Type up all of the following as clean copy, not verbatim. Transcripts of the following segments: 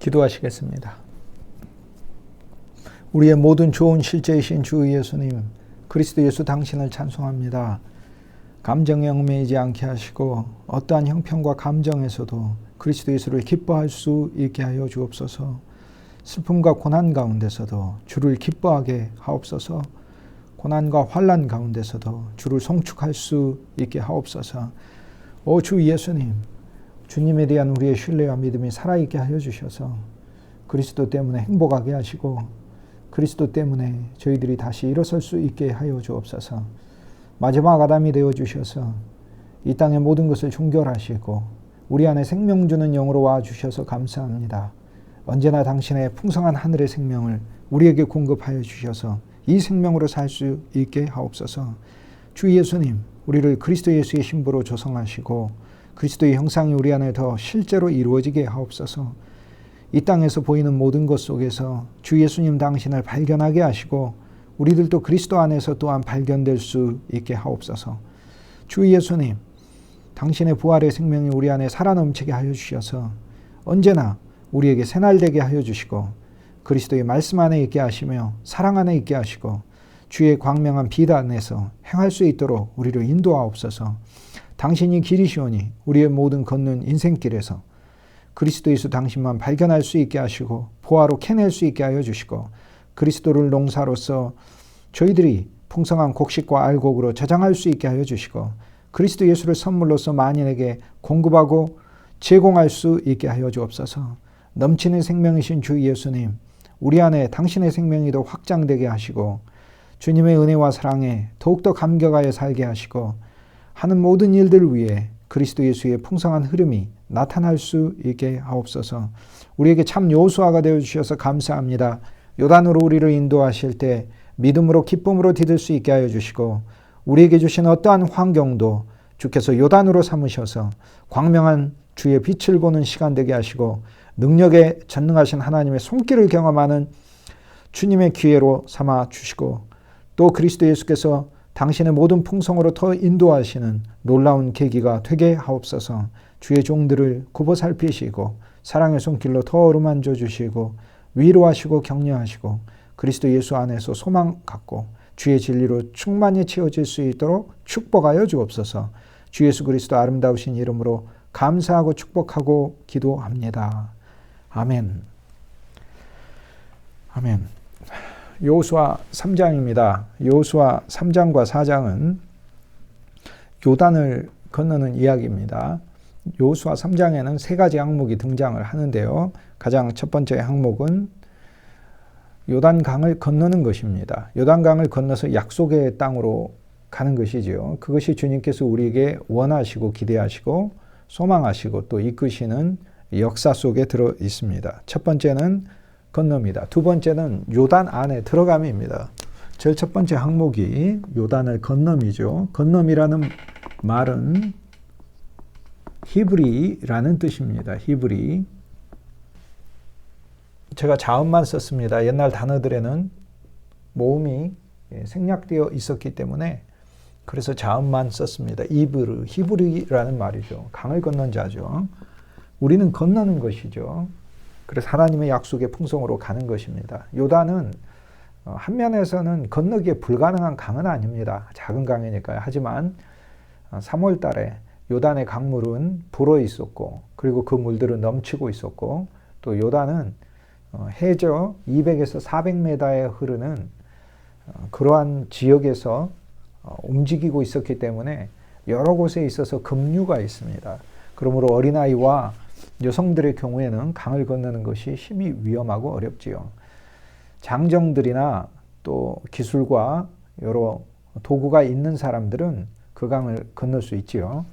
기도하시겠습니다. 우리의 모든 좋은 실제이신 주 예수님, 그리스도 예수 당신을 찬송합니다. 감정에 얽매이지 않게 하시고 어떠한 형편과 감정에서도 그리스도 예수를 기뻐할 수 있게 하여 주옵소서. 슬픔과 고난 가운데서도 주를 기뻐하게 하옵소서. 고난과 환난 가운데서도 주를 송축할 수 있게 하옵소서. 오 주 예수님, 주님에 대한 우리의 신뢰와 믿음이 살아있게 하여 주셔서 그리스도 때문에 행복하게 하시고 그리스도 때문에 저희들이 다시 일어설 수 있게 하여 주옵소서. 마지막 아담이 되어 주셔서 이 땅의 모든 것을 종결하시고 우리 안에 생명 주는 영으로 와 주셔서 감사합니다. 언제나 당신의 풍성한 하늘의 생명을 우리에게 공급하여 주셔서 이 생명으로 살 수 있게 하옵소서. 주 예수님, 우리를 그리스도 예수의 신부로 조성하시고 그리스도의 형상이 우리 안에 더 실제로 이루어지게 하옵소서. 이 땅에서 보이는 모든 것 속에서 주 예수님 당신을 발견하게 하시고 우리들도 그리스도 안에서 또한 발견될 수 있게 하옵소서. 주 예수님, 당신의 부활의 생명이 우리 안에 살아 넘치게 하여 주셔서 언제나 우리에게 새날되게 하여 주시고 그리스도의 말씀 안에 있게 하시며 사랑 안에 있게 하시고 주의 광명한 빛 안에서 행할 수 있도록 우리를 인도하옵소서. 당신이 길이시오니 우리의 모든 걷는 인생길에서 그리스도 예수 당신만 발견할 수 있게 하시고 보화로 캐낼 수 있게 하여 주시고 그리스도를 농사로서 저희들이 풍성한 곡식과 알곡으로 저장할 수 있게 하여 주시고 그리스도 예수를 선물로서 만인에게 공급하고 제공할 수 있게 하여 주옵소서. 넘치는 생명이신 주 예수님, 우리 안에 당신의 생명이 더 확장되게 하시고 주님의 은혜와 사랑에 더욱더 감격하여 살게 하시고 하는 모든 일들 위해 그리스도 예수의 풍성한 흐름이 나타날 수 있게 하옵소서. 우리에게 참 여호수아가 되어주셔서 감사합니다. 요단으로 우리를 인도하실 때 믿음으로 기쁨으로 디딜 수 있게 하여 주시고 우리에게 주신 어떠한 환경도 주께서 요단으로 삼으셔서 광명한 주의 빛을 보는 시간 되게 하시고 능력에 전능하신 하나님의 손길을 경험하는 주님의 기회로 삼아 주시고 또 그리스도 예수께서 당신의 모든 풍성으로 더 인도하시는 놀라운 계기가 되게 하옵소서. 주의 종들을 굽어 살피시고 사랑의 손길로 더 어루만져 주시고 위로하시고 격려하시고 그리스도 예수 안에서 소망 갖고 주의 진리로 충만히 채워질 수 있도록 축복하여 주옵소서. 주 예수 그리스도 아름다우신 이름으로 감사하고 축복하고 기도합니다. 아멘. 아멘. 여호수아 3장입니다. 여호수아 3장과 4장은 요단을 건너는 이야기입니다. 여호수아 3장에는 세 가지 항목이 등장을 하는데요. 가장 첫 번째 항목은 요단강을 건너는 것입니다. 요단강을 건너서 약속의 땅으로 가는 것이지요. 그것이 주님께서 우리에게 원하시고 기대하시고 소망하시고 또 이끄시는 역사 속에 들어 있습니다. 첫 번째는 건너입니다. 두 번째는 요단 안에 들어감입니다. 제일 첫 번째 항목이 요단을 건너이죠. 건너이라는 말은 히브리라는 뜻입니다. 히브리. 제가 자음만 썼습니다. 옛날 단어들에는 모음이 생략되어 있었기 때문에 그래서 자음만 썼습니다. 이브르, 히브리라는 말이죠. 강을 건넌 자죠. 우리는 건너는 것이죠. 그래서 하나님의 약속의 풍성으로 가는 것입니다. 요단은 한 면에서는 건너기에 불가능한 강은 아닙니다. 작은 강이니까요. 하지만 3월 달에 요단의 강물은 불어 있었고 그리고 그 물들은 넘치고 있었고 또 요단은 해저 200에서 400m에 흐르는 그러한 지역에서 움직이고 있었기 때문에 여러 곳에 있어서 급류가 있습니다. 그러므로 어린아이와 여성들의 경우에는 강을 건너는 것이 심히 위험하고 어렵지요. 장정들이나 또 기술과 여러 도구가 있는 사람들은 그 강을 건널 수 있지요.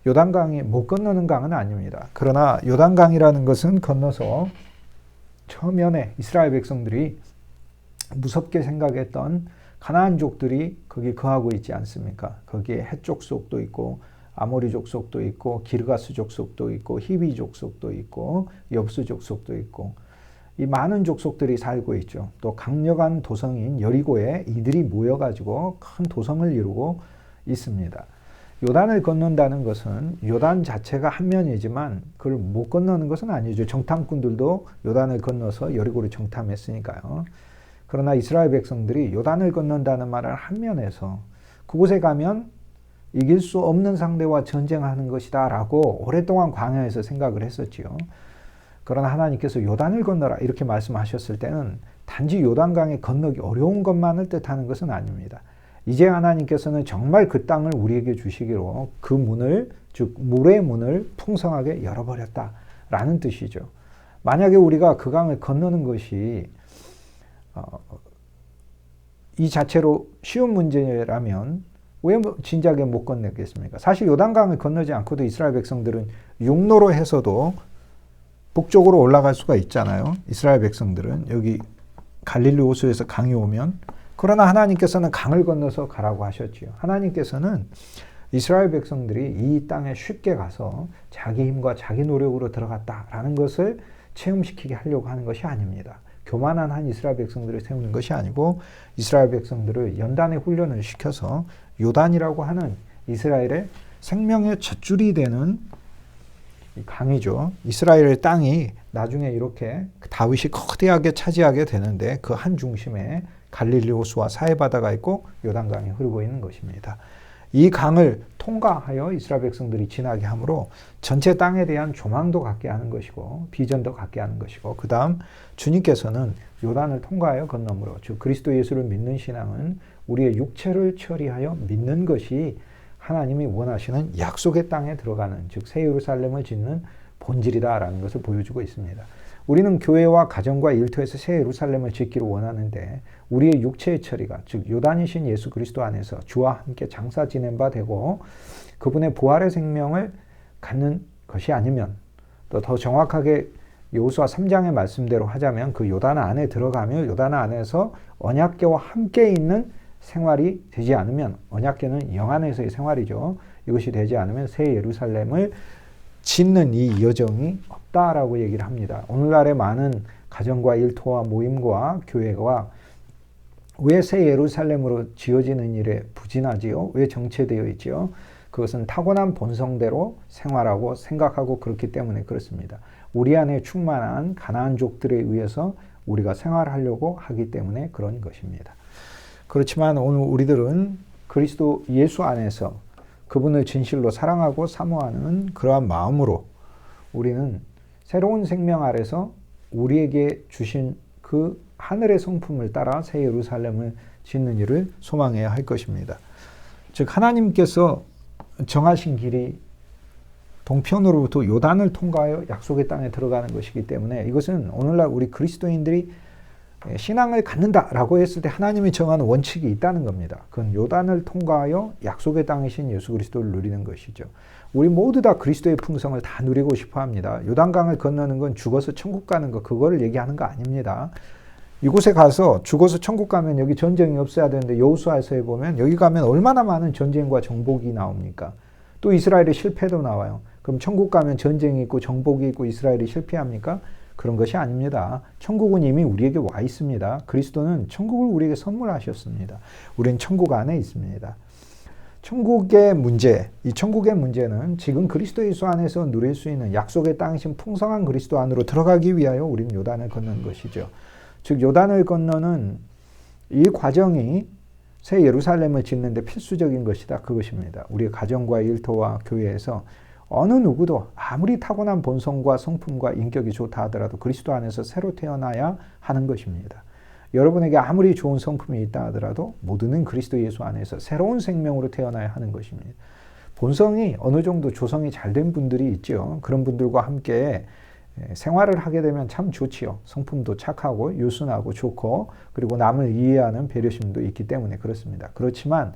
요단강이 못 건너는 강은 아닙니다. 그러나 요단강이라는 것은 건너서 처음에 이스라엘 백성들이 무섭게 생각했던 가나안족들이 거기 거하고 있지 않습니까? 거기에 헷 족속도 있고 아모리 족속도 있고 기르가스 족속도 있고 히비 족속도 있고 여부스 족속도 있고 이 많은 족속들이 살고 있죠. 또 강력한 도성인 여리고에 이들이 모여가지고 큰 도성을 이루고 있습니다. 요단을 건넌다는 것은 요단 자체가 한 면이지만 그걸 못 건너는 것은 아니죠. 정탐꾼들도 요단을 건너서 여리고를 정탐했으니까요. 그러나 이스라엘 백성들이 요단을 건넌다는 말을 한 면에서 그곳에 가면 이길 수 없는 상대와 전쟁하는 것이다 라고 오랫동안 광야에서 생각을 했었지요. 그러나 하나님께서 요단을 건너라 이렇게 말씀하셨을 때는 단지 요단강에 건너기 어려운 것만을 뜻하는 것은 아닙니다. 이제 하나님께서는 정말 그 땅을 우리에게 주시기로 그 문을, 즉 물의 문을 풍성하게 열어버렸다라는 뜻이죠. 만약에 우리가 그 강을 건너는 것이 이 자체로 쉬운 문제라면 왜 진작에 못 건너겠습니까? 사실 요단강을 건너지 않고도 이스라엘 백성들은 육로로 해서도 북쪽으로 올라갈 수가 있잖아요. 이스라엘 백성들은 여기 갈릴리 호수에서 강이 오면, 그러나 하나님께서는 강을 건너서 가라고 하셨지요. 하나님께서는 이스라엘 백성들이 이 땅에 쉽게 가서 자기 힘과 자기 노력으로 들어갔다라는 것을 체험시키게 하려고 하는 것이 아닙니다. 교만한 한 이스라엘 백성들을 세우는 것이 아니고 이스라엘 백성들을 연단의 훈련을 시켜서 요단이라고 하는 이스라엘의 생명의 젖줄이 되는 강이죠. 이스라엘의 땅이 나중에 이렇게 다윗이 거대하게 차지하게 되는데 그 한 중심에 갈릴리 호수와 사해바다가 있고 요단강이 흐르고 있는 것입니다. 이 강을 통과하여 이스라엘 백성들이 지나게 하므로 전체 땅에 대한 조망도 갖게 하는 것이고 비전도 갖게 하는 것이고, 그 다음 주님께서는 요단을 통과하여 건너므로, 즉 그리스도 예수를 믿는 신앙은 우리의 육체를 처리하여 믿는 것이 하나님이 원하시는 약속의 땅에 들어가는, 즉 새 예루살렘을 짓는 본질이다라는 것을 보여주고 있습니다. 우리는 교회와 가정과 일터에서 새 예루살렘을 짓기를 원하는데 우리의 육체의 처리가, 즉 요단이신 예수 그리스도 안에서 주와 함께 장사 지낸 바 되고 그분의 부활의 생명을 갖는 것이 아니면, 또 더 정확하게 여호수아 3장의 말씀대로 하자면 그 요단 안에 들어가며 요단 안에서 언약궤와 함께 있는 생활이 되지 않으면, 언약궤는 영 안에서의 생활이죠. 이것이 되지 않으면 새 예루살렘을 짓는 이 여정이 없다라고 얘기를 합니다. 오늘날의 많은 가정과 일터와 모임과 교회가 왜 새 예루살렘으로 지어지는 일에 부진하지요? 왜 정체되어 있지요? 그것은 타고난 본성대로 생활하고 생각하고 그렇기 때문에 그렇습니다. 우리 안에 충만한 가나안족들에 의해서 우리가 생활하려고 하기 때문에 그런 것입니다. 그렇지만 오늘 우리들은 그리스도 예수 안에서 그분을 진실로 사랑하고 사모하는 그러한 마음으로 우리는 새로운 생명 아래서 우리에게 주신 그 하늘의 성품을 따라 새 예루살렘을 짓는 일을 소망해야 할 것입니다. 즉 하나님께서 정하신 길이 동편으로부터 요단을 통과하여 약속의 땅에 들어가는 것이기 때문에 이것은 오늘날 우리 그리스도인들이 신앙을 갖는다라고 했을 때 하나님이 정하는 원칙이 있다는 겁니다. 그건 요단을 통과하여 약속의 땅이신 예수 그리스도를 누리는 것이죠. 우리 모두 다 그리스도의 풍성을 다 누리고 싶어 합니다. 요단강을 건너는 건 죽어서 천국 가는 거, 그거를 얘기하는 거 아닙니다. 이곳에 가서 죽어서 천국 가면 여기 전쟁이 없어야 되는데 여호수아서에 보면 여기 가면 얼마나 많은 전쟁과 정복이 나옵니까? 또 이스라엘의 실패도 나와요. 그럼 천국 가면 전쟁이 있고 정복이 있고 이스라엘이 실패합니까? 그런 것이 아닙니다. 천국은 이미 우리에게 와 있습니다. 그리스도는 천국을 우리에게 선물하셨습니다. 우리는 천국 안에 있습니다. 천국의 문제, 이 천국의 문제는 지금 그리스도 예수 안에서 누릴 수 있는 약속의 땅이신 풍성한 그리스도 안으로 들어가기 위하여 우리는 요단을 건너는 것이죠. 즉 요단을 건너는 이 과정이 새 예루살렘을 짓는 데 필수적인 것이다. 그것입니다. 우리의 가정과 일터와 교회에서 어느 누구도 아무리 타고난 본성과 성품과 인격이 좋다 하더라도 그리스도 안에서 새로 태어나야 하는 것입니다. 여러분에게 아무리 좋은 성품이 있다 하더라도 모두는 그리스도 예수 안에서 새로운 생명으로 태어나야 하는 것입니다. 본성이 어느 정도 조성이 잘 된 분들이 있죠. 그런 분들과 함께 생활을 하게 되면 참 좋지요. 성품도 착하고 유순하고 좋고 그리고 남을 이해하는 배려심도 있기 때문에 그렇습니다. 그렇지만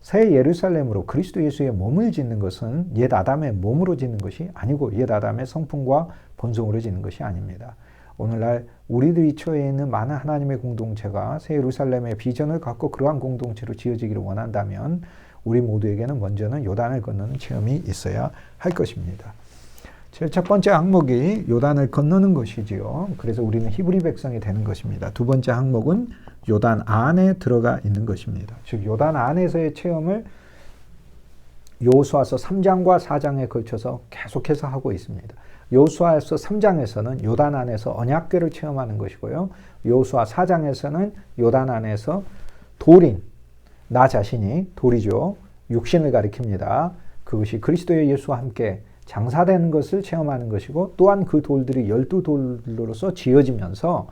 새 예루살렘으로 그리스도 예수의 몸을 짓는 것은 옛 아담의 몸으로 짓는 것이 아니고 옛 아담의 성품과 본성으로 짓는 것이 아닙니다. 오늘날 우리들이 처해 있는 많은 하나님의 공동체가 새 예루살렘의 비전을 갖고 그러한 공동체로 지어지기를 원한다면 우리 모두에게는 먼저는 요단을 건너는 체험이 있어야 할 것입니다. 제일 첫 번째 항목이 요단을 건너는 것이지요. 그래서 우리는 히브리 백성이 되는 것입니다. 두 번째 항목은 요단 안에 들어가 있는 것입니다. 즉 요단 안에서의 체험을 여호수아서 3장과 4장에 걸쳐서 계속해서 하고 있습니다. 여호수아서 3장에서는 요단 안에서 언약궤를 체험하는 것이고요. 여호수아 4장에서는 요단 안에서 돌인, 나 자신이 돌이죠. 육신을 가리킵니다. 그것이 그리스도의 예수와 함께 장사되는 것을 체험하는 것이고, 또한 그 돌들이 12돌로서 지어지면서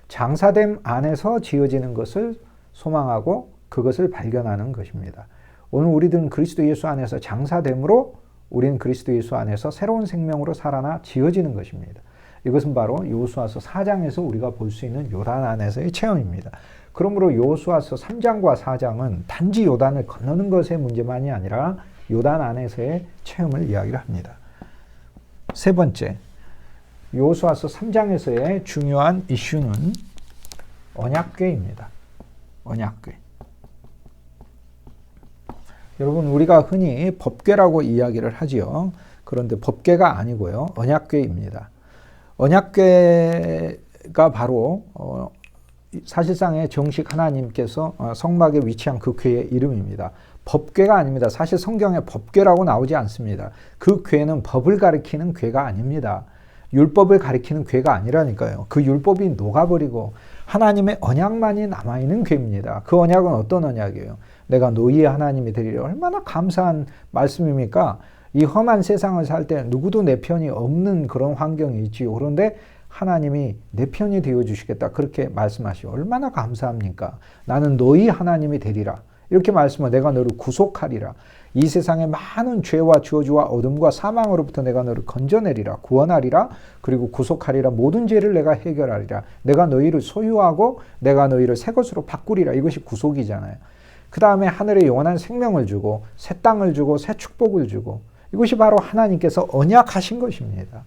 장사됨 안에서 지어지는 것을 소망하고 그것을 발견하는 것입니다. 오늘 우리들은 그리스도 예수 안에서 장사됨으로 우리는 그리스도 예수 안에서 새로운 생명으로 살아나 지어지는 것입니다. 이것은 바로 여호수아서 4장에서 우리가 볼 수 있는 요단 안에서의 체험입니다. 그러므로 여호수아서 3장과 4장은 단지 요단을 건너는 것의 문제만이 아니라 요단 안에서의 체험을 이야기를 합니다. 세 번째, 여호수아서 3장에서의 중요한 이슈는 언약궤입니다. 언약궤. 여러분, 우리가 흔히 법궤라고 이야기를 하지요. 그런데 법궤가 아니고요. 언약궤입니다. 언약궤가 바로 사실상의 정식 하나님께서 성막에 위치한 그 궤의 이름입니다. 법궤가 아닙니다. 사실 성경에 법궤라고 나오지 않습니다. 그 궤는 법을 가리키는 궤가 아닙니다. 율법을 가리키는 궤가 아니라니까요. 그 율법이 녹아버리고 하나님의 언약만이 남아있는 궤입니다. 그 언약은 어떤 언약이에요? 내가 너희의 하나님이 되리라. 얼마나 감사한 말씀입니까? 이 험한 세상을 살 때 누구도 내 편이 없는 그런 환경이 있지요. 그런데 하나님이 내 편이 되어주시겠다. 그렇게 말씀하시오. 얼마나 감사합니까? 나는 너희 하나님이 되리라. 이렇게 말씀하면 내가 너를 구속하리라. 이 세상의 많은 죄와 저주와 어둠과 사망으로부터 내가 너를 건져내리라. 구원하리라. 그리고 구속하리라. 모든 죄를 내가 해결하리라. 내가 너희를 소유하고 내가 너희를 새 것으로 바꾸리라. 이것이 구속이잖아요. 그 다음에 하늘에 영원한 생명을 주고 새 땅을 주고 새 축복을 주고, 이것이 바로 하나님께서 언약하신 것입니다.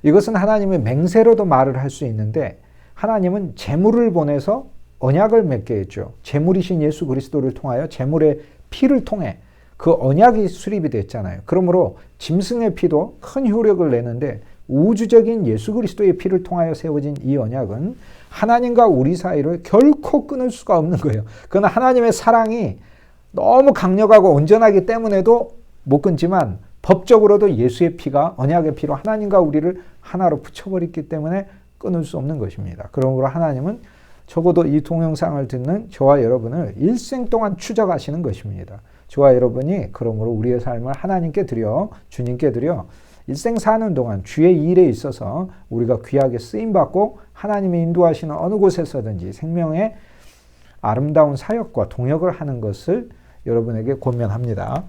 이것은 하나님의 맹세로도 말을 할 수 있는데, 하나님은 제물을 보내서 언약을 맺게 했죠. 제물이신 예수 그리스도를 통하여 제물의 피를 통해 그 언약이 수립이 됐잖아요. 그러므로 짐승의 피도 큰 효력을 내는데, 우주적인 예수 그리스도의 피를 통하여 세워진 이 언약은 하나님과 우리 사이를 결코 끊을 수가 없는 거예요. 그건 하나님의 사랑이 너무 강력하고 온전하기 때문에도 못 끊지만, 법적으로도 예수의 피가 언약의 피로 하나님과 우리를 하나로 붙여버렸기 때문에 끊을 수 없는 것입니다. 그러므로 하나님은 적어도 이 동영상을 듣는 저와 여러분을 일생 동안 추적하시는 것입니다. 저와 여러분이 그러므로 우리의 삶을 하나님께 드려, 주님께 드려 일생 사는 동안 주의 일에 있어서 우리가 귀하게 쓰임받고 하나님이 인도하시는 어느 곳에서든지 생명의 아름다운 사역과 동역을 하는 것을 여러분에게 권면합니다.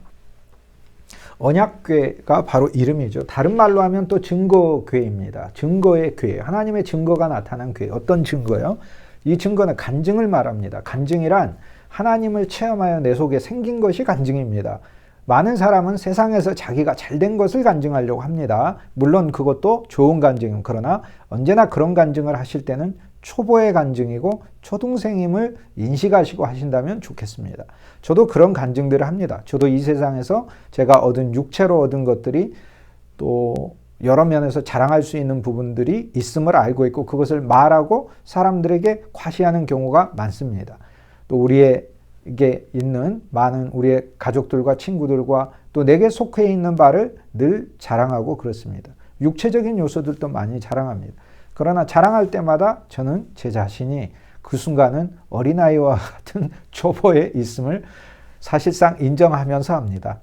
언약궤가 바로 이름이죠. 다른 말로 하면 또 증거궤입니다. 증거의 궤, 하나님의 증거가 나타난 궤. 어떤 증거요? 이 증거는 간증을 말합니다. 간증이란 하나님을 체험하여 내 속에 생긴 것이 간증입니다. 많은 사람은 세상에서 자기가 잘된 것을 간증하려고 합니다. 물론 그것도 좋은 간증입니다. 그러나 언제나 그런 간증을 하실 때는 초보의 간증이고 초등생임을 인식하시고 하신다면 좋겠습니다. 저도 그런 간증들을 합니다. 저도 이 세상에서 제가 얻은 육체로 얻은 것들이 또 여러 면에서 자랑할 수 있는 부분들이 있음을 알고 있고 그것을 말하고 사람들에게 과시하는 경우가 많습니다. 또 우리에게 있는 많은 우리의 가족들과 친구들과 또 내게 속해 있는 바를 늘 자랑하고 그렇습니다. 육체적인 요소들도 많이 자랑합니다. 그러나 자랑할 때마다 저는 제 자신이 그 순간은 어린아이와 같은 초보에 있음을 사실상 인정하면서 합니다.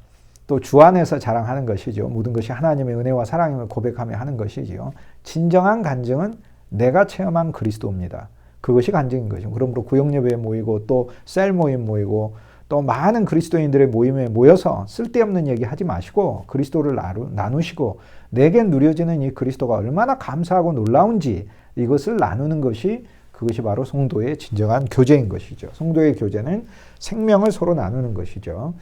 또 주 안에서 자랑하는 것이죠. 모든 것이 하나님의 은혜와 사랑임을 고백하며 하는 것이지요. 진정한 간증은 내가 체험한 그리스도입니다. 그것이 간증인 것이죠. 그러므로 구역예배에 모이고 또 셀 모임 모이고 또 많은 그리스도인들의 모임에 모여서 쓸데없는 얘기 하지 마시고 그리스도를 나누시고 내게 누려지는 이 그리스도가 얼마나 감사하고 놀라운지 이것을 나누는 것이 그것이 바로 성도의 진정한 교제인 것이죠. 성도의 교제는 생명을 서로 나누는 것이죠.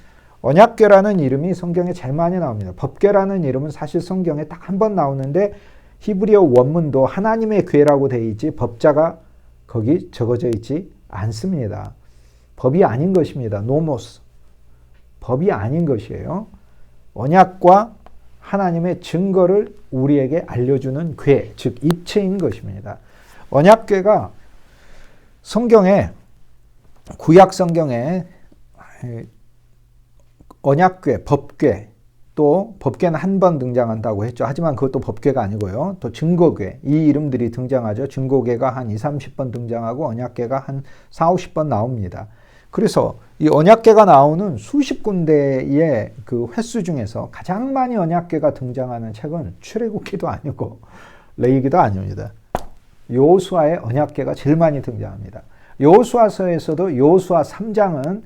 언약궤라는 이름이 성경에 제일 많이 나옵니다. 법궤라는 이름은 사실 성경에 딱 한 번 나오는데 히브리어 원문도 하나님의 궤라고 되어 있지 법자가 거기 적어져 있지 않습니다. 법이 아닌 것입니다. 노모스. 법이 아닌 것이에요. 언약과 하나님의 증거를 우리에게 알려주는 궤, 즉 입체인 것입니다. 언약궤가 성경에 구약 성경에 언약궤, 법궤, 또 법궤는 한 번 등장한다고 했죠. 하지만 그것도 법궤가 아니고요. 또 증거궤, 이 이름들이 등장하죠. 증거궤가 한 20, 30번 등장하고 언약궤가 한 40, 50번 나옵니다. 그래서 이 언약궤가 나오는 수십 군데의 그 횟수 중에서 가장 많이 언약궤가 등장하는 책은 출애굽기도 아니고 레위기도 아닙니다. 여호수아의 언약궤가 제일 많이 등장합니다. 여호수아서에서도 여호수아 3장은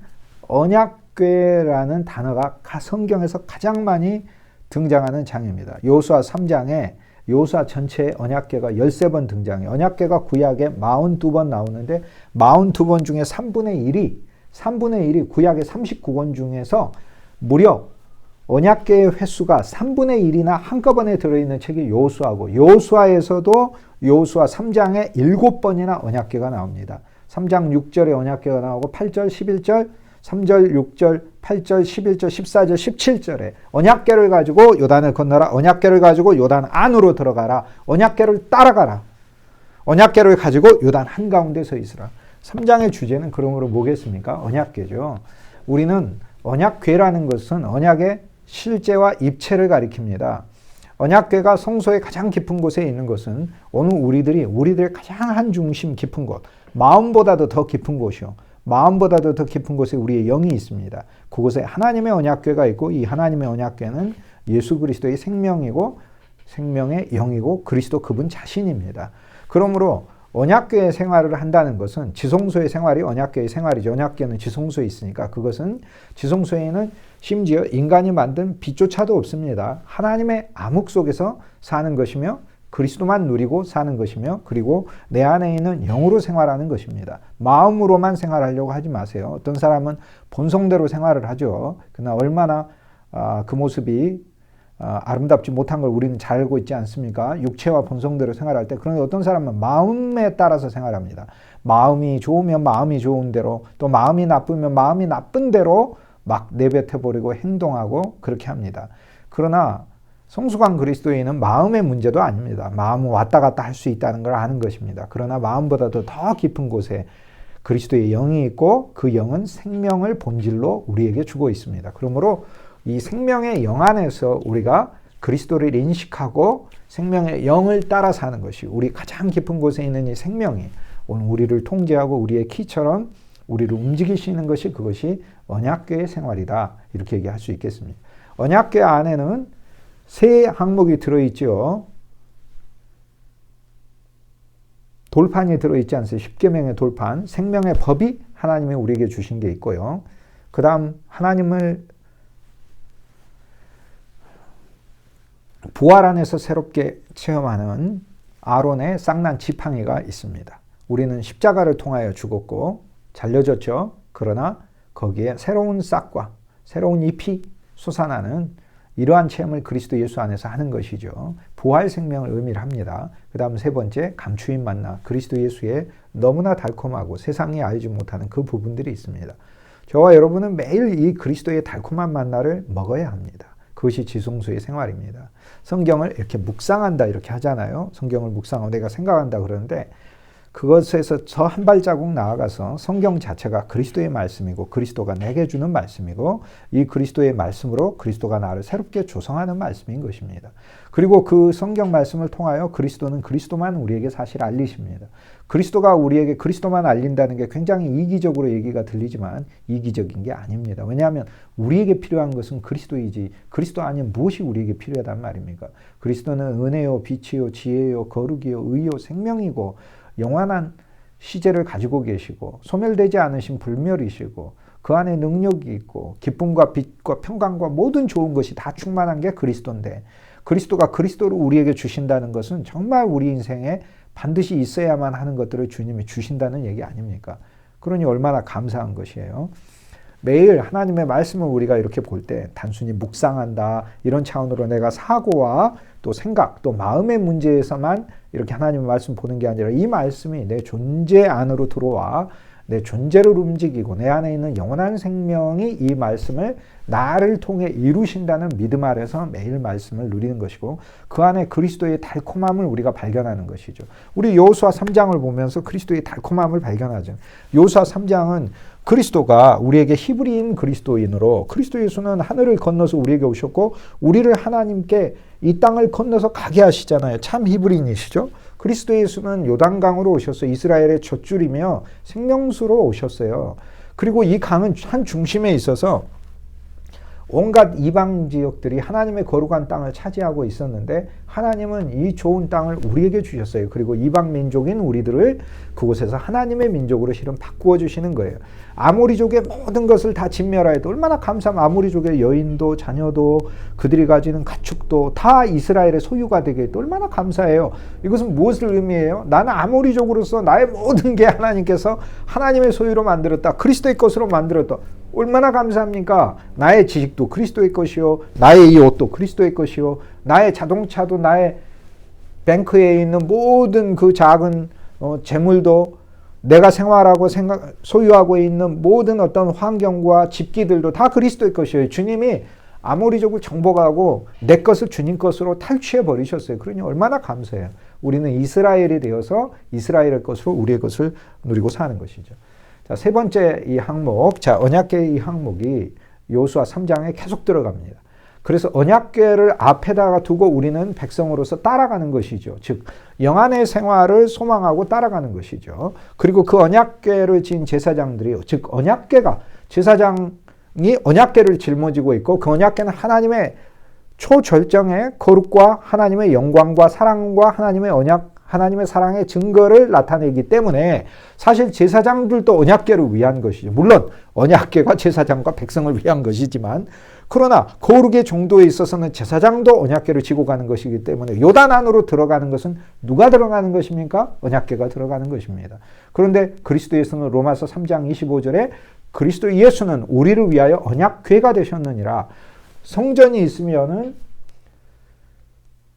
언약궤라는 단어가 성경에서 가장 많이 등장하는 장입니다. 여호수아 3장에 여호수아 전체의 언약궤가 13번 등장해요. 언약궤가 구약에 42번 나오는데 42번 중에 3분의 1이 구약의 39권 중에서 무려 언약궤의 횟수가 3분의 1이나 한꺼번에 들어있는 책이 여호수아고, 여호수아에서도 여호수아 3장에 7번이나 언약궤가 나옵니다. 3장 6절에 언약궤가 나오고 8절, 11절, 3절, 6절, 8절, 11절, 14절, 17절에 언약궤를 가지고 요단을 건너라. 언약궤를 가지고 요단 안으로 들어가라. 언약궤를 따라가라. 언약궤를 가지고 요단 한가운데 서 있으라. 3장의 주제는 그러므로 뭐겠습니까? 언약궤죠. 우리는 언약궤라는 것은 언약의 실제와 입체를 가리킵니다. 언약궤가 성소의 가장 깊은 곳에 있는 것은 오늘 우리들의 가장 한 중심 깊은 곳, 마음보다도 더 깊은 곳이요. 마음보다도 더 깊은 곳에 우리의 영이 있습니다. 그곳에 하나님의 언약궤가 있고, 이 하나님의 언약궤는 예수 그리스도의 생명이고 생명의 영이고 그리스도 그분 자신입니다. 그러므로 언약궤의 생활을 한다는 것은 지성소의 생활이 언약궤의 생활이죠. 언약궤는 지성소에 있으니까 그것은 지성소에는 심지어 인간이 만든 빛조차도 없습니다. 하나님의 암흑 속에서 사는 것이며 그리스도만 누리고 사는 것이며, 그리고 내 안에 있는 영으로 생활하는 것입니다. 마음으로만 생활하려고 하지 마세요. 어떤 사람은 본성대로 생활을 하죠. 그러나 얼마나 그 모습이 아름답지 못한 걸 우리는 잘 알고 있지 않습니까? 육체와 본성대로 생활할 때. 그런데 어떤 사람은 마음에 따라서 생활합니다. 마음이 좋으면 마음이 좋은 대로, 또 마음이 나쁘면 마음이 나쁜 대로 막 내뱉어버리고 행동하고 그렇게 합니다. 그러나 성숙한 그리스도인은 마음의 문제도 아닙니다. 마음은 왔다 갔다 할 수 있다는 걸 아는 것입니다. 그러나 마음보다도 더 깊은 곳에 그리스도의 영이 있고 그 영은 생명을 본질로 우리에게 주고 있습니다. 그러므로 이 생명의 영 안에서 우리가 그리스도를 인식하고 생명의 영을 따라 사는 것이, 우리 가장 깊은 곳에 있는 이 생명이 오늘 우리를 통제하고 우리의 키처럼 우리를 움직이시는 것이, 그것이 언약궤의 생활이다. 이렇게 얘기할 수 있겠습니다. 언약궤 안에는 세 항목이 들어있죠. 돌판이 들어있지 않습니까? 십계명의 돌판, 생명의 법이 하나님이 우리에게 주신 게 있고요. 그 다음 하나님을 부활 안에서 새롭게 체험하는 아론의 쌍난 지팡이가 있습니다. 우리는 십자가를 통하여 죽었고 잘려졌죠. 그러나 거기에 새로운 싹과 새로운 잎이 솟아나는 이러한 체험을 그리스도 예수 안에서 하는 것이죠. 부활 생명을 의미를 합니다. 그 다음 세 번째, 감추인 만나, 그리스도 예수의 너무나 달콤하고 세상이 알지 못하는 그 부분들이 있습니다. 저와 여러분은 매일 이 그리스도의 달콤한 만나를 먹어야 합니다. 그것이 지성소의 생활입니다. 성경을 이렇게 묵상한다 이렇게 하잖아요. 성경을 묵상하고 내가 생각한다 그러는데, 그것에서 저 한 발자국 나아가서 성경 자체가 그리스도의 말씀이고 그리스도가 내게 주는 말씀이고, 이 그리스도의 말씀으로 그리스도가 나를 새롭게 조성하는 말씀인 것입니다. 그리고 그 성경 말씀을 통하여 그리스도는 그리스도만 우리에게 사실 알리십니다. 그리스도가 우리에게 그리스도만 알린다는 게 굉장히 이기적으로 얘기가 들리지만 이기적인 게 아닙니다. 왜냐하면 우리에게 필요한 것은 그리스도이지, 그리스도 아니면 무엇이 우리에게 필요하단 말입니까? 그리스도는 은혜요, 빛이요, 지혜요, 거룩이요, 의요, 생명이고 영원한 시제를 가지고 계시고 소멸되지 않으신 불멸이시고 그 안에 능력이 있고 기쁨과 빛과 평강과 모든 좋은 것이 다 충만한 게 그리스도인데, 그리스도가 그리스도를 우리에게 주신다는 것은 정말 우리 인생에 반드시 있어야만 하는 것들을 주님이 주신다는 얘기 아닙니까? 그러니 얼마나 감사한 것이에요. 매일 하나님의 말씀을 우리가 이렇게 볼 때 단순히 묵상한다 이런 차원으로 내가 사고와 또 생각 또 마음의 문제에서만 이렇게 하나님의 말씀 보는 게 아니라, 이 말씀이 내 존재 안으로 들어와 내 존재를 움직이고 내 안에 있는 영원한 생명이 이 말씀을 나를 통해 이루신다는 믿음 아래서 매일 말씀을 누리는 것이고, 그 안에 그리스도의 달콤함을 우리가 발견하는 것이죠. 우리 여호수아 3장을 보면서 그리스도의 달콤함을 발견하죠. 여호수아 3장은 그리스도가 우리에게 히브리인 그리스도인으로 그리스도 예수는 하늘을 건너서 우리에게 오셨고 우리를 하나님께 이 땅을 건너서 가게 하시잖아요. 참 히브리인이시죠. 그리스도 예수는 요단강으로 오셔서 이스라엘의 젖줄이며 생명수로 오셨어요. 그리고 이 강은 한 중심에 있어서 온갖 이방 지역들이 하나님의 거룩한 땅을 차지하고 있었는데 하나님은 이 좋은 땅을 우리에게 주셨어요. 그리고 이방 민족인 우리들을 그곳에서 하나님의 민족으로 실은 바꾸어 주시는 거예요. 아모리족의 모든 것을 다 진멸하여도 얼마나 감사하면 아모리족의 여인도 자녀도 그들이 가지는 가축도 다 이스라엘의 소유가 되게 해도 얼마나 감사해요. 이것은 무엇을 의미해요? 나는 아모리족으로서 나의 모든 게 하나님께서 하나님의 소유로 만들었다. 그리스도의 것으로 만들었다. 얼마나 감사합니까? 나의 지식도 그리스도의 것이요. 나의 이 옷도 그리스도의 것이요. 나의 자동차도 나의 뱅크에 있는 모든 그 작은 재물도 내가 생활하고 소유하고 있는 모든 어떤 환경과 집기들도 다 그리스도의 것이에요. 주님이 아모리족을 정복하고 내 것을 주님 것으로 탈취해 버리셨어요. 그러니 얼마나 감사해요. 우리는 이스라엘이 되어서 이스라엘의 것으로 우리의 것을 누리고 사는 것이죠. 자, 세 번째 이 항목, 자, 언약궤의 이 항목이 여호수아 3장에 계속 들어갑니다. 그래서 언약궤를 앞에다가 두고 우리는 백성으로서 따라가는 것이죠. 즉 영안의 생활을 소망하고 따라가는 것이죠. 그리고 그 언약궤를 진 제사장들이, 즉 언약궤가, 제사장이 언약궤를 짊어지고 있고 그 언약궤는 하나님의 초절정의 거룩과 하나님의 영광과 사랑과 하나님의 언약, 하나님의 사랑의 증거를 나타내기 때문에 사실 제사장들도 언약궤를 위한 것이죠. 물론 언약궤가 제사장과 백성을 위한 것이지만 그러나 거룩의 정도에 있어서는 제사장도 언약궤를 지고 가는 것이기 때문에 요단 안으로 들어가는 것은 누가 들어가는 것입니까? 언약궤가 들어가는 것입니다. 그런데 그리스도 예수는 로마서 3장 25절에 그리스도 예수는 우리를 위하여 언약궤가 되셨느니라. 성전이 있으면은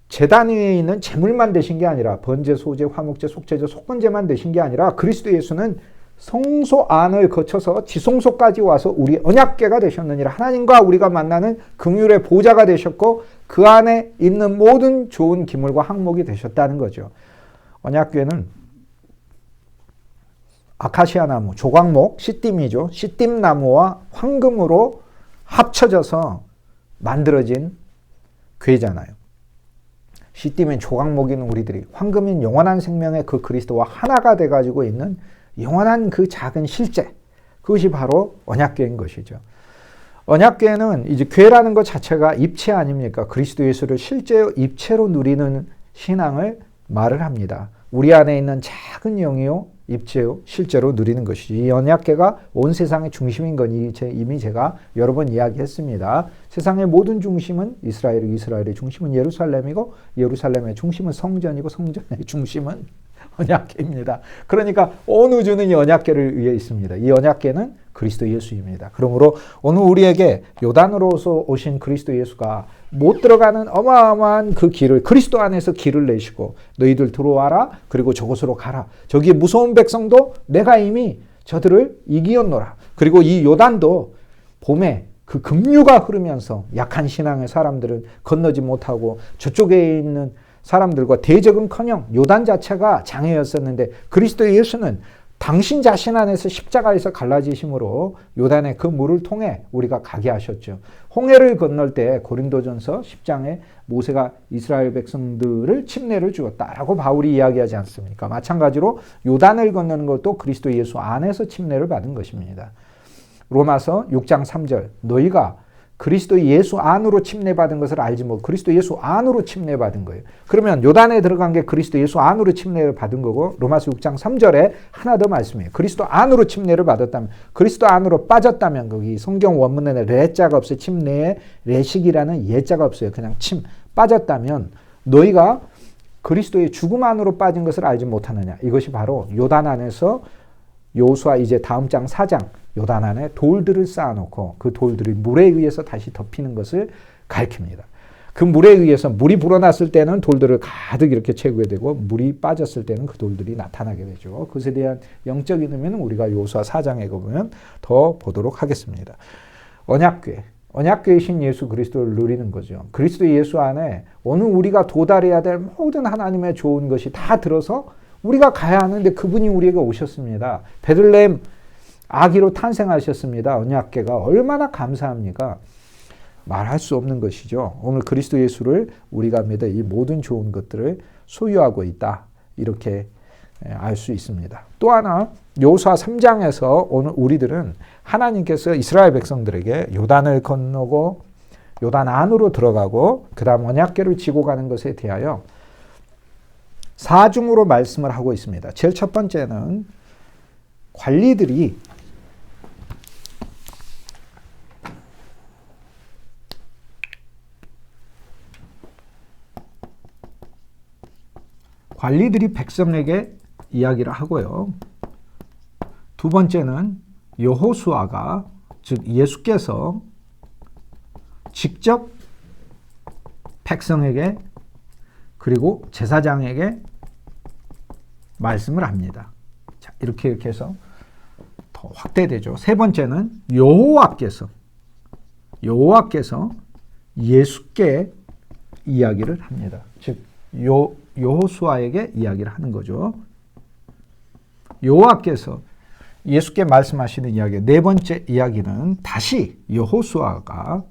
제단 위에 있는 제물만 되신 게 아니라 번제, 소제, 화목제, 속죄제, 속건제만 되신 게 아니라 그리스도 예수는 성소 안을 거쳐서 지성소까지 와서 우리 언약궤가 되셨느니라. 하나님과 우리가 만나는 긍휼의 보좌가 되셨고 그 안에 있는 모든 좋은 기물과 항목이 되셨다는 거죠. 언약궤는 아카시아 나무, 조각목, 시띠미죠. 시띠나무와 황금으로 합쳐져서 만들어진 궤잖아요. 시띠면 조각목인 우리들이, 황금인 영원한 생명의 그 그리스도와 하나가 돼가지고 있는 영원한 그 작은 실제, 그것이 바로 언약궤인 것이죠. 언약궤는 이제 궤라는 것 자체가 입체 아닙니까? 그리스도 예수를 실제 입체로 누리는 신앙을 말을 합니다. 우리 안에 있는 작은 영이요, 입체요, 실제로 누리는 것이지. 이 언약궤가 온 세상의 중심인 건 이미 제가 여러 번 이야기했습니다. 세상의 모든 중심은 이스라엘이고 이스라엘의 중심은 예루살렘이고 예루살렘의 중심은 성전이고 성전의 중심은 언약궤입니다. 그러니까 온 우주는 이 언약궤를 위해 있습니다. 이 언약궤는 그리스도 예수입니다. 그러므로 오늘 우리에게 요단으로서 오신 그리스도 예수가 못 들어가는 어마어마한 그 길을 그리스도 안에서 길을 내시고 너희들 들어와라. 그리고 저곳으로 가라. 저기 무서운 백성도 내가 이미 저들을 이기었노라. 그리고 이 요단도 봄에 그 급류가 흐르면서 약한 신앙의 사람들은 건너지 못하고 저쪽에 있는 사람들과 대적은커녕 요단 자체가 장애였었는데 그리스도 예수는 당신 자신 안에서 십자가에서 갈라지심으로 요단의 그 물을 통해 우리가 가게 하셨죠. 홍해를 건널 때 고린도전서 10장에 모세가 이스라엘 백성들을 침례를 주었다라고 바울이 이야기하지 않습니까? 마찬가지로 요단을 건너는 것도 그리스도 예수 안에서 침례를 받은 것입니다. 로마서 6장 3절 너희가 그리스도 예수 안으로 침례받은 것을 알지 못 그리스도 예수 안으로 침례받은 거예요. 그러면 요단에 들어간 게 그리스도 예수 안으로 침례를 받은 거고 로마서 6장 3절에 하나 더 말씀해요. 그리스도 안으로 침례를 받았다면 그리스도 안으로 빠졌다면 거기 성경 원문에는 레자가 없어요. 침례에 레식이라는 예자가 없어요. 그냥 빠졌다면 너희가 그리스도의 죽음 안으로 빠진 것을 알지 못하느냐. 이것이 바로 요단 안에서 여호수아 이제 다음 장 4장 요단 안에 돌들을 쌓아놓고 그 돌들이 물에 의해서 다시 덮이는 것을 가리킵니다. 그 물에 의해서 물이 불어났을 때는 돌들을 가득 이렇게 채우게 되고 물이 빠졌을 때는 그 돌들이 나타나게 되죠. 그것에 대한 영적인 의미는 우리가 여호수아 4장에 보면 더 보도록 하겠습니다. 언약궤. 언약궤이신 예수 그리스도를 누리는 거죠. 그리스도 예수 안에 오늘 우리가 도달해야 될 모든 하나님의 좋은 것이 다 들어서 우리가 가야 하는데 그분이 우리에게 오셨습니다. 베들레헴 아기로 탄생하셨습니다. 언약궤가 얼마나 감사합니까? 말할 수 없는 것이죠. 오늘 그리스도 예수를 우리가 믿어 이 모든 좋은 것들을 소유하고 있다. 이렇게 알 수 있습니다. 또 하나 여호수아 3장에서 오늘 우리들은 하나님께서 이스라엘 백성들에게 요단을 건너고 요단 안으로 들어가고 그 다음 언약궤를 지고 가는 것에 대하여 사중으로 말씀을 하고 있습니다. 제일 첫 번째는 관리들이 백성에게 이야기를 하고요. 두 번째는 여호수아가 즉 예수께서 직접 백성에게 그리고 제사장에게 말씀을 합니다. 자, 이렇게 해서 더 확대되죠. 세 번째는 여호와께서 예수께 이야기를 합니다. 즉 여호수아에게 이야기를 하는 거죠. 여호와께서 예수께 말씀하시는 이야기. 네 번째 이야기는 다시 여호수아가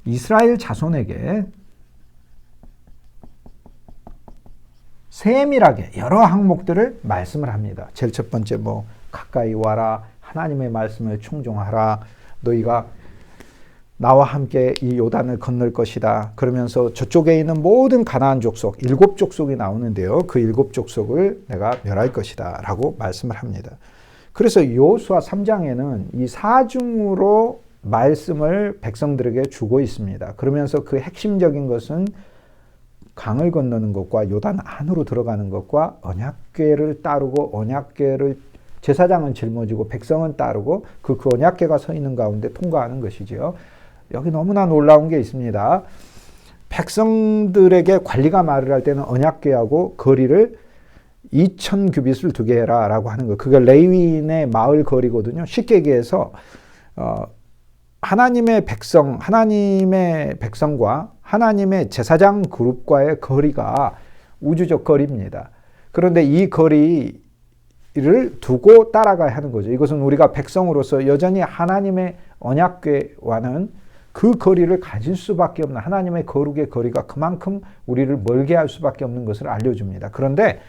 이스라엘 자손에게 세밀하게 여러 항목들을 말씀을 합니다. 제일 첫 번째 가까이 와라. 하나님의 말씀을 충종하라. 너희가 나와 함께 이 요단을 건널 것이다. 그러면서 저쪽에 있는 모든 가나안 족속 7족속이 나오는데요. 그 7족속을 내가 멸할 것이다 라고 말씀을 합니다. 그래서 여호수아 3장에는 이 사중으로 말씀을 백성들에게 주고 있습니다. 그러면서 그 핵심적인 것은 강을 건너는 것과 요단 안으로 들어가는 것과 언약궤를 따르고 언약궤를 제사장은 짊어지고 백성은 따르고 그 언약궤가 서 있는 가운데 통과하는 것이지요. 여기 너무나 놀라운 게 있습니다. 백성들에게 관리가 말을 할 때는 언약궤하고 거리를 2000규빗을 두게 해라 라고 하는 거예요. 그게 레위인의 마을 거리거든요. 쉽게 얘기해서 하나님의 백성과 하나님의 제사장 그룹과의 거리가 우주적 거리입니다. 그런데 이 거리를 두고 따라가야 하는 거죠. 이것은 우리가 백성으로서 여전히 하나님의 언약궤와는 그 거리를 가질 수밖에 없는 하나님의 거룩의 거리가 그만큼 우리를 멀게 할 수밖에 없는 것을 알려줍니다. 그런데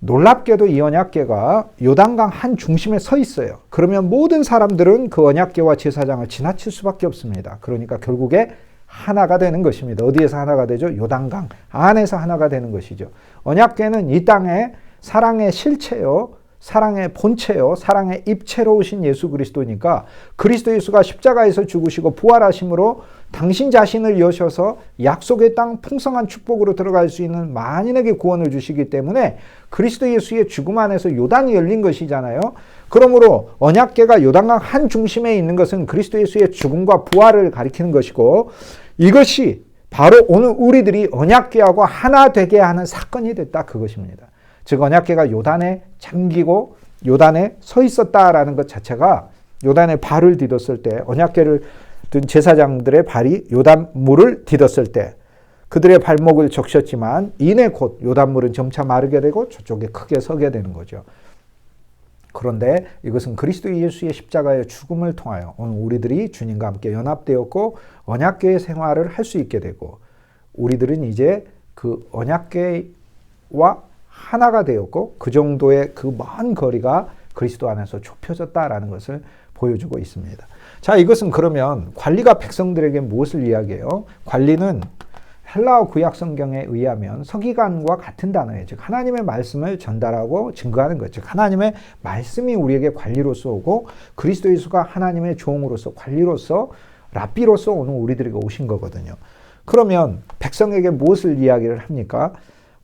놀랍게도 이 언약궤가 요단강 한 중심에 서 있어요. 그러면 모든 사람들은 그 언약궤와 제사장을 지나칠 수밖에 없습니다. 그러니까 결국에 하나가 되는 것입니다. 어디에서 하나가 되죠? 요단강 안에서 하나가 되는 것이죠. 언약궤는 이 땅에 사랑의 실체요, 사랑의 본체요, 사랑의 입체로 오신 예수 그리스도니까 그리스도 예수가 십자가에서 죽으시고 부활하심으로 당신 자신을 여셔서 약속의 땅 풍성한 축복으로 들어갈 수 있는 만인에게 구원을 주시기 때문에 그리스도 예수의 죽음 안에서 요단이 열린 것이잖아요. 그러므로 언약궤가 요단강 한 중심에 있는 것은 그리스도 예수의 죽음과 부활을 가리키는 것이고 이것이 바로 오늘 우리들이 언약궤하고 하나 되게 하는 사건이 됐다 그것입니다. 즉 언약궤가 요단에 잠기고 요단에 서 있었다라는 것 자체가 요단에 발을 디뎠을 때 언약궤를 든 제사장들의 발이 요단물을 디뎠을 때 그들의 발목을 적셨지만 이내 곧 요단물은 점차 마르게 되고 저쪽에 크게 서게 되는 거죠. 그런데 이것은 그리스도 예수의 십자가의 죽음을 통하여 오늘 우리들이 주님과 함께 연합되었고 언약궤의 생활을 할 수 있게 되고 우리들은 이제 그 언약궤와 하나가 되었고 그 정도의 그 먼 거리가 그리스도 안에서 좁혀졌다라는 것을 보여주고 있습니다. 자, 이것은 그러면 관리가 백성들에게 무엇을 이야기해요? 관리는 헬라어 구약 성경에 의하면 서기관과 같은 단어예요. 즉 하나님의 말씀을 전달하고 증거하는 것. 즉 하나님의 말씀이 우리에게 관리로서 오고 그리스도 예수가 하나님의 종으로서 관리로서 랍비로서 오늘 우리들에게 오신 거거든요. 그러면 백성에게 무엇을 이야기를 합니까?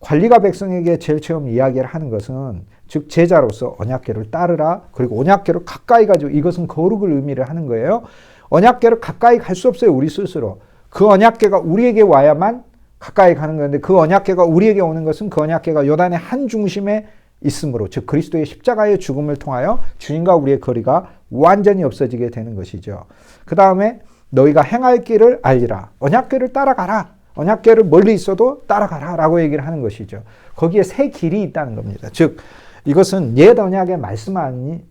관리가 백성에게 제일 처음 이야기를 하는 것은 즉 제자로서 언약궤를 따르라. 그리고 언약궤를 가까이 가지고 이것은 거룩을 의미를 하는 거예요. 언약궤를 가까이 갈 수 없어요. 우리 스스로. 그 언약궤가 우리에게 와야만 가까이 가는 건데 그 언약궤가 우리에게 오는 것은 그 언약궤가 요단의 한 중심에 있으므로 즉 그리스도의 십자가의 죽음을 통하여 주님과 우리의 거리가 완전히 없어지게 되는 것이죠. 그 다음에 너희가 행할 길을 알리라. 언약궤를 따라가라. 언약궤를 멀리 있어도 따라가라 라고 얘기를 하는 것이죠. 거기에 새 길이 있다는 겁니다. 즉 이것은 옛 언약의 말씀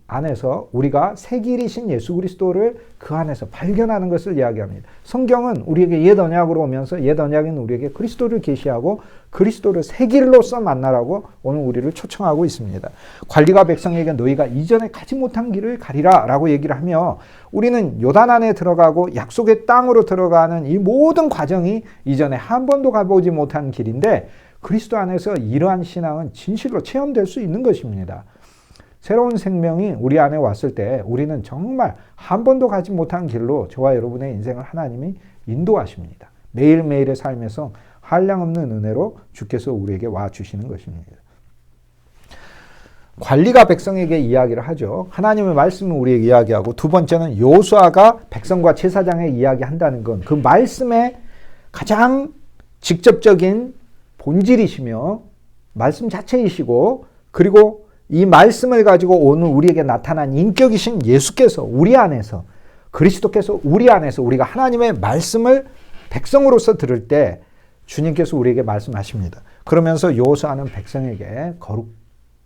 안에서 우리가 새 길이신 예수 그리스도를 그 안에서 발견하는 것을 이야기합니다. 성경은 우리에게 옛 언약으로 오면서 옛 언약인 우리에게 그리스도를 계시하고 그리스도를 새 길로서 만나라고 오늘 우리를 초청하고 있습니다. 관리가 백성에게 너희가 이전에 가지 못한 길을 가리라 라고 얘기를 하며 우리는 요단 안에 들어가고 약속의 땅으로 들어가는 이 모든 과정이 이전에 한 번도 가보지 못한 길인데 그리스도 안에서 이러한 신앙은 진실로 체험될 수 있는 것입니다. 새로운 생명이 우리 안에 왔을 때 우리는 정말 한 번도 가지 못한 길로 저와 여러분의 인생을 하나님이 인도하십니다. 매일매일의 삶에서 한량없는 은혜로 주께서 우리에게 와주시는 것입니다. 관리가 백성에게 이야기를 하죠. 하나님의 말씀을 우리에게 이야기하고 두 번째는 여호수아가 백성과 제사장에 이야기한다는 건 그 말씀의 가장 직접적인 본질이시며 말씀 자체이시고 그리고 이 말씀을 가지고 오늘 우리에게 나타난 인격이신 예수께서 우리 안에서 그리스도께서 우리 안에서 우리가 하나님의 말씀을 백성으로서 들을 때 주님께서 우리에게 말씀하십니다. 그러면서 여호수아는 백성에게 거룩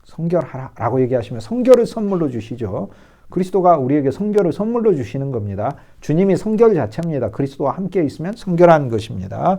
성결하라 라고 얘기하시면 성결을 선물로 주시죠. 그리스도가 우리에게 성결을 선물로 주시는 겁니다. 주님이 성결 자체입니다. 그리스도와 함께 있으면 성결한 것입니다.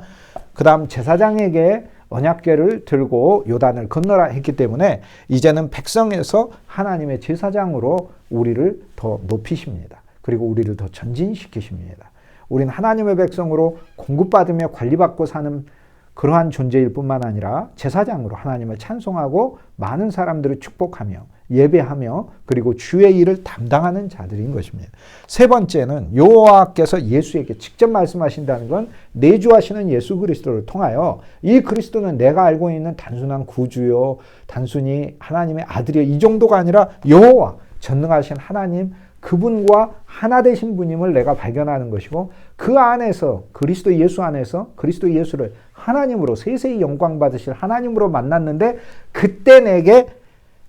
그 다음 제사장에게 언약궤를 들고 요단을 건너라 했기 때문에 이제는 백성에서 하나님의 제사장으로 우리를 더 높이십니다. 그리고 우리를 더 전진시키십니다. 우린 하나님의 백성으로 공급받으며 관리받고 사는 그러한 존재일 뿐만 아니라 제사장으로 하나님을 찬송하고 많은 사람들을 축복하며 예배하며 그리고 주의 일을 담당하는 자들인 것입니다. 세 번째는 여호와께서 예수에게 직접 말씀하신다는 건 내주하시는 예수 그리스도를 통하여 이 그리스도는 내가 알고 있는 단순한 구주요 단순히 하나님의 아들이요 이 정도가 아니라 여호와 전능하신 하나님 그분과 하나 되신 분임을 내가 발견하는 것이고 그 안에서 그리스도 예수 안에서 그리스도 예수를 하나님으로 세세히 영광 받으실 하나님으로 만났는데 그때 내게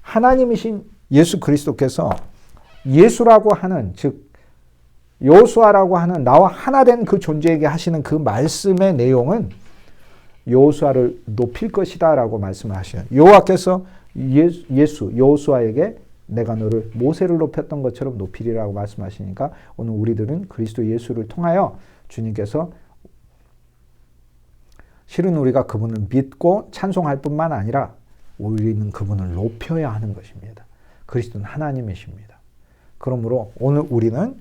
하나님이신 예수 그리스도께서 예수라고 하는 즉 여호수아라고 하는 나와 하나 된 그 존재에게 하시는 그 말씀의 내용은 여호수아를 높일 것이다 라고 말씀을 하셔요. 여호와께서 여호수아에게 내가 너를 모세를 높였던 것처럼 높이리라고 말씀하시니까 오늘 우리들은 그리스도 예수를 통하여 주님께서 실은 우리가 그분을 믿고 찬송할 뿐만 아니라 우리는 그분을 높여야 하는 것입니다. 그리스도는 하나님이십니다. 그러므로 오늘 우리는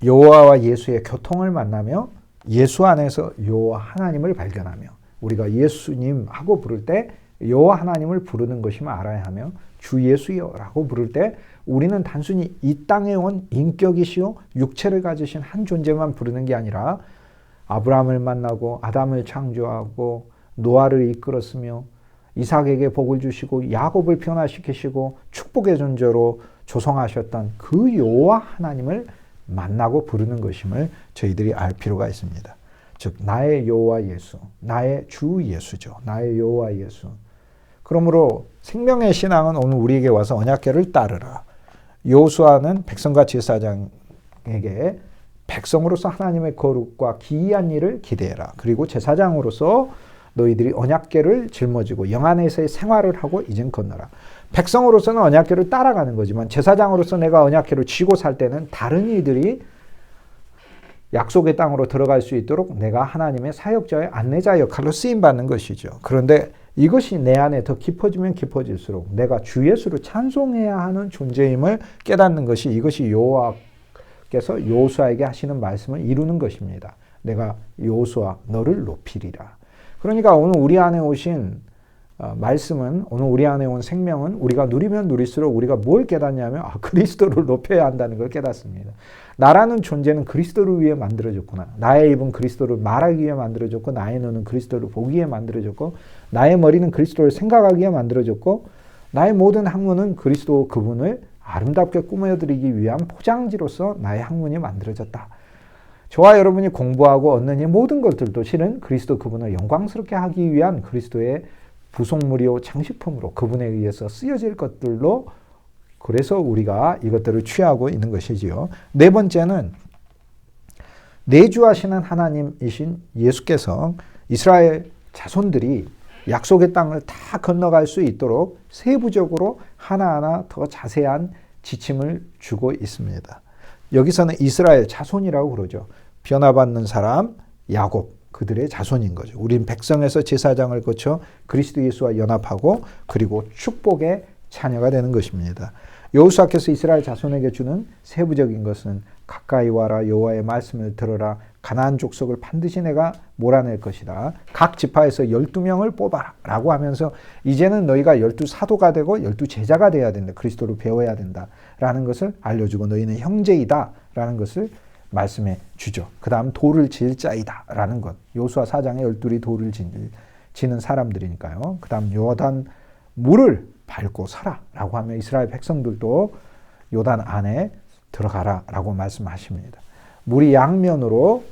여호와와 예수의 교통을 만나며 예수 안에서 여호와 하나님을 발견하며 우리가 예수님하고 부를 때 여호와 하나님을 부르는 것임을 알아야 하며 주 예수여라고 부를 때 우리는 단순히 이 땅에 온 인격이시요 육체를 가지신 한 존재만 부르는 게 아니라 아브라함을 만나고 아담을 창조하고 노아를 이끌었으며 이삭에게 복을 주시고 야곱을 변화시키시고 축복의 존재로 조성하셨던 그 여호와 하나님을 만나고 부르는 것임을 저희들이 알 필요가 있습니다. 즉 나의 여호와 예수, 나의 주 예수죠. 나의 여호와 예수. 그러므로 생명의 신앙은 오늘 우리에게 와서 언약궤를 따르라. 여호수아는 백성과 제사장에게 백성으로서 하나님의 거룩과 기이한 일을 기대해라. 그리고 제사장으로서 너희들이 언약궤를 짊어지고 영 안에서의 생활을 하고 이젠 건너라. 백성으로서는 언약궤를 따라가는 거지만 제사장으로서 내가 언약궤를 쥐고 살 때는 다른 이들이 약속의 땅으로 들어갈 수 있도록 내가 하나님의 사역자의 안내자 역할로 쓰임받는 것이죠. 그런데 이것이 내 안에 더 깊어지면 깊어질수록 내가 주 예수를 찬송해야 하는 존재임을 깨닫는 것이 이것이 여호와께서 여호수아에게 하시는 말씀을 이루는 것입니다. 내가 여호수아 너를 높이리라. 그러니까 오늘 우리 안에 오신 말씀은 오늘 우리 안에 온 생명은 우리가 누리면 누릴수록 우리가 뭘 깨닫냐면 그리스도를 높여야 한다는 걸 깨닫습니다. 나라는 존재는 그리스도를 위해 만들어졌구나. 나의 입은 그리스도를 말하기 위해 만들어졌고 나의 눈은 그리스도를 보기 위해 만들어졌고 나의 머리는 그리스도를 생각하기 위해 만들어졌고 나의 모든 학문은 그리스도 그분을 아름답게 꾸며드리기 위한 포장지로서 나의 학문이 만들어졌다. 저와 여러분이 공부하고 얻는 이 모든 것들도 실은 그리스도 그분을 영광스럽게 하기 위한 그리스도의 부속물이요 장식품으로 그분에 의해서 쓰여질 것들로 그래서 우리가 이것들을 취하고 있는 것이지요. 네 번째는 내주하시는 하나님이신 예수께서 이스라엘 자손들이 약속의 땅을 다 건너갈 수 있도록 세부적으로 하나하나 더 자세한 지침을 주고 있습니다. 여기서는 이스라엘 자손이라고 그러죠. 변화받는 사람 야곱, 그들의 자손인 거죠. 우린 백성에서 제사장을 거쳐 그리스도 예수와 연합하고 그리고 축복의 자녀가 되는 것입니다. 여호수아께서 이스라엘 자손에게 주는 세부적인 것은 가까이 와라, 여호와의 말씀을 들어라, 가나안 족속을 반드시 내가 몰아낼 것이다. 각 지파에서 12명을 뽑아라 라고 하면서 이제는 너희가 12사도가 되고 12제자가 되어야 된다. 그리스도를 배워야 된다 라는 것을 알려주고 너희는 형제이다 라는 것을 말씀해 주죠. 그 다음 돌을 지을 자이다 라는 것. 여호수아 4장에 12이 돌을 지는 사람들이니까요. 그 다음 요단 물을 밟고 서라 라고 하면 이스라엘 백성들도 요단 안에 들어가라 라고 말씀하십니다. 물이 양면으로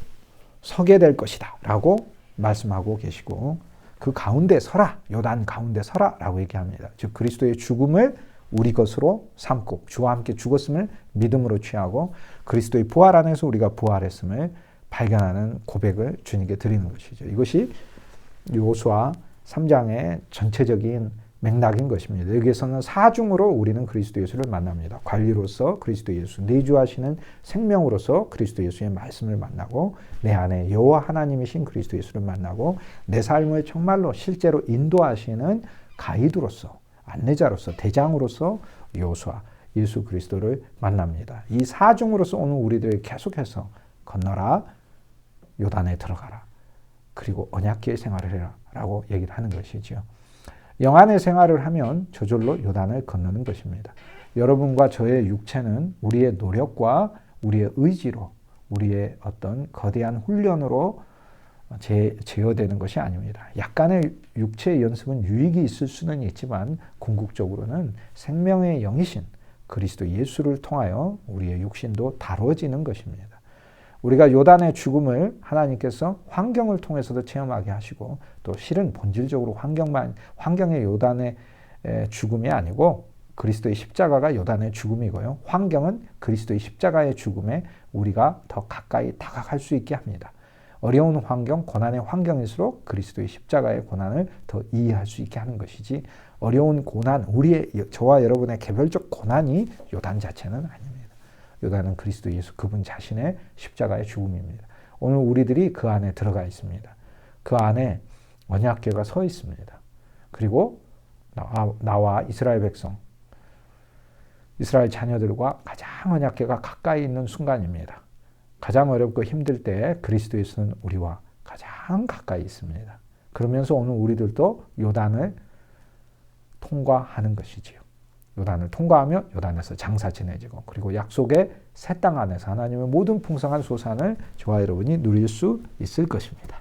서게 될 것이다 라고 말씀하고 계시고 그 가운데 서라, 요단 가운데 서라 라고 얘기합니다. 즉 그리스도의 죽음을 우리 것으로 삼고 주와 함께 죽었음을 믿음으로 취하고 그리스도의 부활 안에서 우리가 부활했음을 발견하는 고백을 주님께 드리는 것이죠. 이것이 여호수아 3장의 전체적인 맥락인 것입니다. 여기에서는 사중으로 우리는 그리스도 예수를 만납니다. 관리로서 그리스도 예수, 내주하시는 생명으로서 그리스도 예수의 말씀을 만나고 내 안에 여호와 하나님이신 그리스도 예수를 만나고 내 삶을 정말로 실제로 인도하시는 가이드로서 안내자로서 대장으로서 여호수아 예수 그리스도를 만납니다. 이 사중으로서 오늘 우리들 계속해서 건너라, 요단에 들어가라, 그리고 언약궤의 생활을 해라 라고 얘기를 하는 것이죠. 영안의 생활을 하면 저절로 요단을 건너는 것입니다. 여러분과 저의 육체는 우리의 노력과 우리의 의지로 우리의 어떤 거대한 훈련으로 제어되는 것이 아닙니다. 약간의 육체의 연습은 유익이 있을 수는 있지만 궁극적으로는 생명의 영이신 그리스도 예수를 통하여 우리의 육신도 다뤄지는 것입니다. 우리가 요단의 죽음을 하나님께서 환경을 통해서도 체험하게 하시고 또 실은 본질적으로 환경의 요단의 죽음이 아니고 그리스도의 십자가가 요단의 죽음이고요. 환경은 그리스도의 십자가의 죽음에 우리가 더 가까이 다가갈 수 있게 합니다. 어려운 환경, 고난의 환경일수록 그리스도의 십자가의 고난을 더 이해할 수 있게 하는 것이지 어려운 고난, 저와 여러분의 개별적 고난이 요단 자체는 아닙니다. 요단은 그리스도 예수 그분 자신의 십자가의 죽음입니다. 오늘 우리들이 그 안에 들어가 있습니다. 그 안에 언약궤가 서 있습니다. 그리고 나와 이스라엘 백성, 이스라엘 자녀들과 가장 언약궤가 가까이 있는 순간입니다. 가장 어렵고 힘들 때 그리스도 예수는 우리와 가장 가까이 있습니다. 그러면서 오늘 우리들도 요단을 통과하는 것이지요. 요단을 통과하며 요단에서 장사 지내지고 그리고 약속의 새 땅 안에서 하나님의 모든 풍성한 소산을 저와 여러분이 누릴 수 있을 것입니다.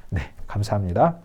네, 감사합니다.